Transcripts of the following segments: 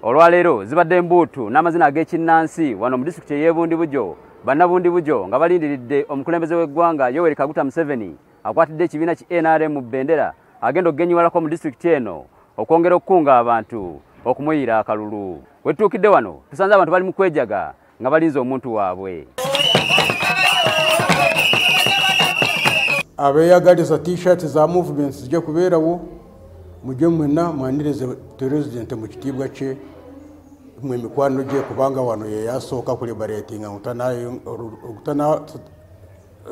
Olwaleero zibadde mbuutu n'amazina ag'ekinnansi wano mu disitulikiti y'Ebundi Bujo bannabundi Bujo nga balindiridde omukulembeze w'eggwanga Yoweri Kaguta Museveni akwatidde ekibiina ki NRM mu bbendera agenda okugenyiwalako mu disitulikiti eno okwongera okukunga abantu okumuyira akalulu. We tutuukidde wano tusanze abantu bali mu kwejaga nga balinze omuntu waabwe. Abeeyagaliza t-shirt za movements zijja kubeerawo mujje mwenna mwanirize president mu kitiibwa kye mwe mikwano gye kubanga wano ye yasooka kuliberatinga utana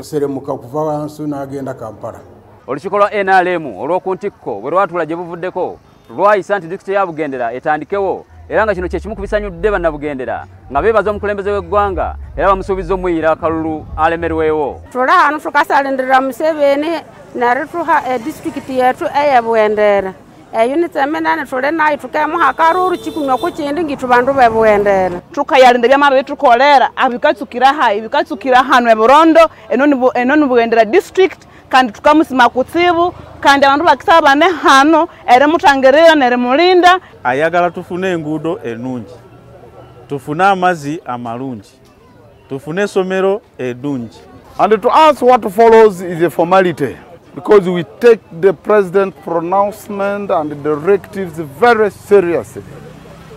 seremuka kuva wansi n'agenda Kampala. Olukiiko lwa NRM olw'okuntikko bwe lwatula gye buvuddeko lwayisa nti disitulikiti ya Bugendera etandikewo era nga kino kye kimu ku bisanyudde bannabugendera nga beebaza omukulembeze w'eggwanga era bamusuubiza omuyira akalulu alemerwewo. Tula hano tukasalindirira Museveni narituha disitulikiti yetu eye Bugendera unit emenane tule nayo tukemuha akaruru kikunywa ku kindi ngitu bandu be Bugendera tukayalindira mama betu kolera abikatsukira hano e Burondo enoni Bugendera district kandi tukamusima kutsibu kandi abantu bakisaba ne hano ere mutangerera nere mulinda ayagala tufune enguudo enungi tufune amazi amalungi tufune somero edungi. And to us what follows is a formality because we take the president's pronouncement and the directives very seriously.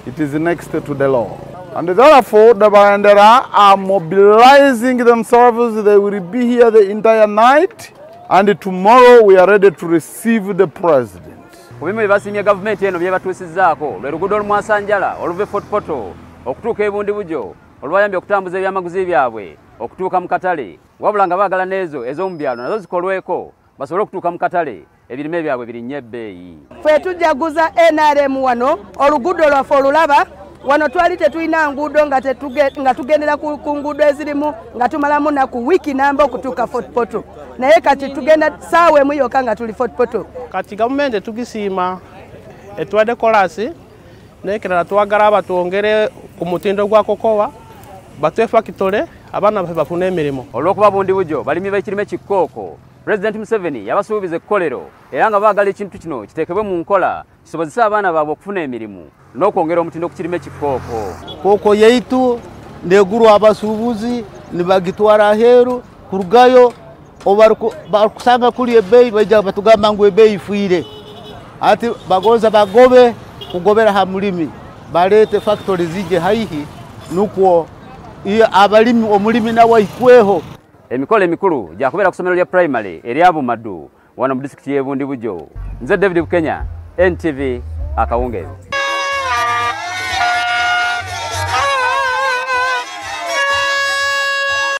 It is next to the law. And therefore the Bugendera are mobilizing themselves. They will be here the entire night. And tomorrow we are ready to receive the president. Kubimu bibasimye government eno bye batuusizzaako lwe luguudo olumwasanjala oluva Fort Portal okutuuka Ebundi Bujo olwayambye okutambuza ebyamaguzi byabwe okutuuka mu katale wabula nga baagala n'ezo ez'omu byalo nazo zikolweko basobole okutuuka mu katale ebirime byabwe birinnye ebbeeyi. Ffe tujjaguza NRM wano oluguudo lwaffe olulaba wano twali tetulina nguudo nga tugendera ku nguudo ezirimu nga tumalamu naku wiki namba okutuuka Fort Portal naye kati tugenda saawa emu yokka nga tuli Fort Portal. Kati gavumenti tugisiima etuwadde kolasi naye kirala twagala abatwongere ku mutindo gwa kokowa batwe fakitole abaana baffe bafune emirimu. Olw'okuba Bundi Bujo balimi b'ekirime kikkooko President Museveni yabasuubiza ekkolero era nga baagala ekintu kino kiteekebwe mu nkola kisobozese abaana baabwe okufuna emirimu n'okwongera omutindo ku kirime kikkooko. Kooko yaitu negurwa abasuubuzi nibagitwara aheeru kurugayo bakusanga kuli ebbeeyi bajja batugamba ngu ebbeeyi ifiire ati bagonza bagobe kugobera ha mulimi baleete factory zije haihi nukwo abalimi omulimi nawe ikweho. Emikolo emikulu gyakubeera ku ssomero lya primary erya Bumadu wano mu disitulikiti y'Ebundi Bujo. Nze David Bukenya, NTV Akawungeezi.